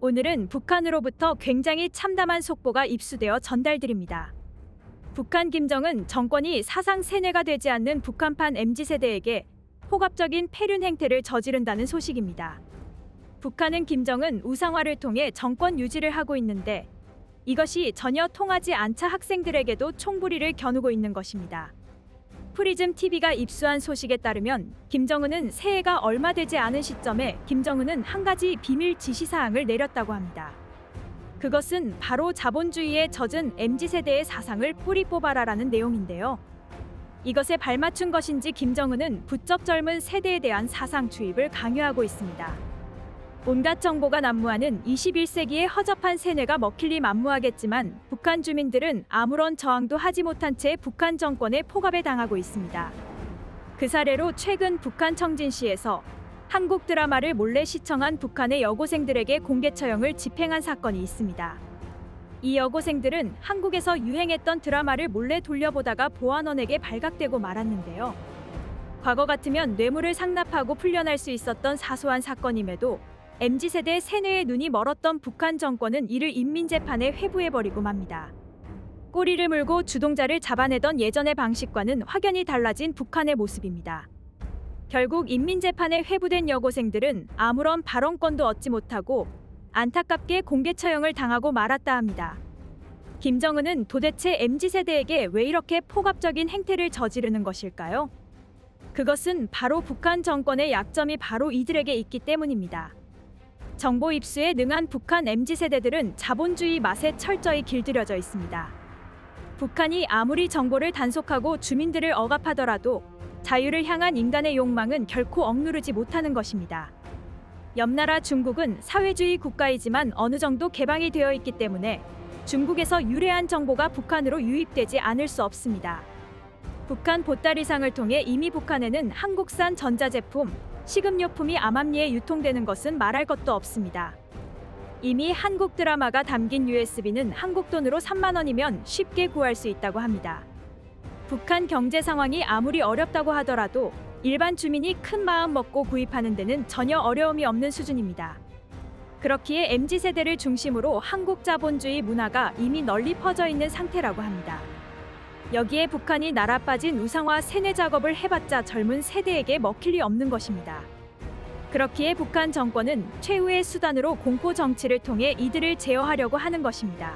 오늘은 북한으로부터 굉장히 참담한 속보가 입수되어 전달드립니다. 북한 김정은 정권이 사상 세뇌가 되지 않는 북한판 MZ세대에게 폭압적인 폐륜 행태를 저지른다는 소식입니다. 북한은 김정은 우상화를 통해 정권 유지를 하고 있는데 이것이 전혀 통하지 않자 학생들에게도 총부리를 겨누고 있는 것입니다. 프리즘 TV가 입수한 소식에 따르면 김정은은 새해가 얼마 되지 않은 시점에 김정은은 한 가지 비밀 지시사항을 내렸다고 합니다. 그것은 바로 자본주의에 젖은 MZ세대의 사상을 뿌리 뽑아라라는 내용인데요. 이것에 발맞춘 것인지 김정은은 부쩍 젊은 세대에 대한 사상 주입을 강요하고 있습니다. 온갖 정보가 난무하는 21세기의 허접한 세뇌가 먹힐리 만무하겠지만 북한 주민들은 아무런 저항도 하지 못한 채 북한 정권의 폭압에 당하고 있습니다. 그 사례로 최근 북한 청진시에서 한국 드라마를 몰래 시청한 북한의 여고생들에게 공개 처형을 집행한 사건이 있습니다. 이 여고생들은 한국에서 유행했던 드라마를 몰래 돌려보다가 보안원에게 발각되고 말았는데요. 과거 같으면 뇌물을 상납하고 풀려날 수 있었던 사소한 사건임에도 MZ세대 세뇌의 눈이 멀었던 북한 정권은 이를 인민재판에 회부해버리고 맙니다. 꼬리를 물고 주동자를 잡아내던 예전의 방식과는 확연히 달라진 북한의 모습입니다. 결국 인민재판에 회부된 여고생들은 아무런 발언권도 얻지 못하고 안타깝게 공개 처형을 당하고 말았다 합니다. 김정은은 도대체 MZ세대에게 왜 이렇게 폭압적인 행태를 저지르는 것일까요? 그것은 바로 북한 정권의 약점이 바로 이들에게 있기 때문입니다. 정보 입수에 능한 북한 MZ세대들은 자본주의 맛에 철저히 길들여져 있습니다. 북한이 아무리 정보를 단속하고 주민들을 억압하더라도 자유를 향한 인간의 욕망은 결코 억누르지 못하는 것입니다. 옆나라 중국은 사회주의 국가이지만 어느 정도 개방이 되어 있기 때문에 중국에서 유래한 정보가 북한으로 유입되지 않을 수 없습니다. 북한 보따리상을 통해 이미 북한에는 한국산 전자제품, 식음료품이 암암리에 유통되는 것은 말할 것도 없습니다. 이미 한국 드라마가 담긴 USB는 한국 돈으로 3만 원이면 쉽게 구할 수 있다고 합니다. 북한 경제 상황이 아무리 어렵다고 하더라도 일반 주민이 큰 마음 먹고 구입하는 데는 전혀 어려움이 없는 수준입니다. 그렇기에 MZ세대를 중심으로 한국 자본주의 문화가 이미 널리 퍼져 있는 상태라고 합니다. 여기에 북한이 날아빠진 우상화 세뇌 작업을 해봤자 젊은 세대에게 먹힐 리 없는 것입니다. 그렇기에 북한 정권은 최후의 수단으로 공포 정치를 통해 이들을 제어하려고 하는 것입니다.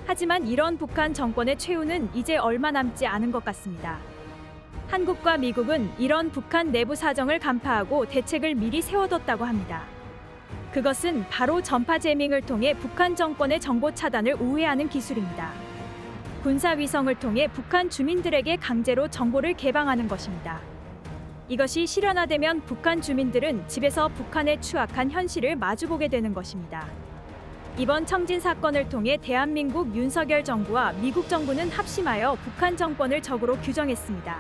하지만 이런 북한 정권의 최후는 이제 얼마 남지 않은 것 같습니다. 한국과 미국은 이런 북한 내부 사정을 간파하고 대책을 미리 세워뒀다고 합니다. 그것은 바로 전파 제밍을 통해 북한 정권의 정보 차단을 우회하는 기술입니다. 군사위성을 통해 북한 주민들에게 강제로 정보를 개방하는 것입니다. 이것이 실현화되면 북한 주민들은 집에서 북한의 추악한 현실을 마주보게 되는 것입니다. 이번 청진 사건을 통해 대한민국 윤석열 정부와 미국 정부는 합심하여 북한 정권을 적으로 규정했습니다.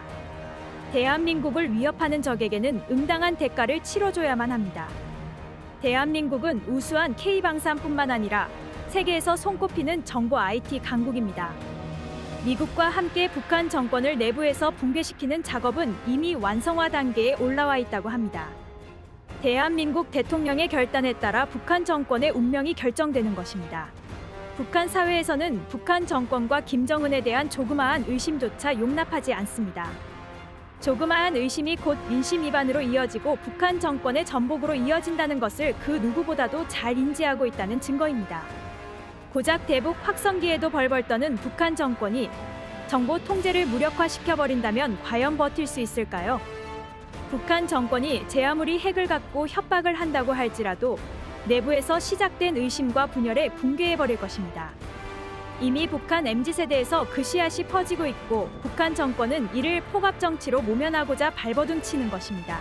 대한민국을 위협하는 적에게는 응당한 대가를 치러줘야만 합니다. 대한민국은 우수한 K방산뿐만 아니라 세계에서 손꼽히는 정보 IT 강국입니다. 미국과 함께 북한 정권을 내부에서 붕괴시키는 작업은 이미 완성화 단계에 올라와 있다고 합니다. 대한민국 대통령의 결단에 따라 북한 정권의 운명이 결정되는 것입니다. 북한 사회에서는 북한 정권과 김정은에 대한 조그마한 의심조차 용납하지 않습니다. 조그마한 의심이 곧 민심 위반으로 이어지고 북한 정권의 전복으로 이어진다는 것을 그 누구보다도 잘 인지하고 있다는 증거입니다. 고작 대북 확성기에도 벌벌 떠는 북한 정권이 정보 통제를 무력화시켜버린다면 과연 버틸 수 있을까요? 북한 정권이 제 아무리 핵을 갖고 협박을 한다고 할지라도 내부에서 시작된 의심과 분열에 붕괴해버릴 것입니다. 이미 북한 MZ세대에서 그 씨앗이 퍼지고 있고 북한 정권은 이를 폭압 정치로 모면하고자 발버둥 치는 것입니다.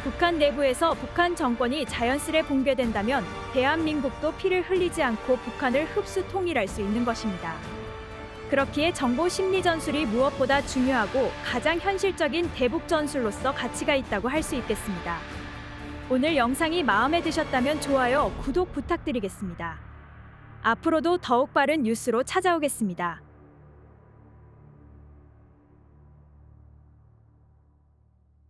북한 내부에서 북한 정권이 자연스레 붕괴된다면 대한민국도 피를 흘리지 않고 북한을 흡수 통일할 수 있는 것입니다. 그렇기에 정보 심리 전술이 무엇보다 중요하고 가장 현실적인 대북 전술로서 가치가 있다고 할 수 있겠습니다. 오늘 영상이 마음에 드셨다면 좋아요, 구독 부탁드리겠습니다. 앞으로도 더욱 빠른 뉴스로 찾아오겠습니다.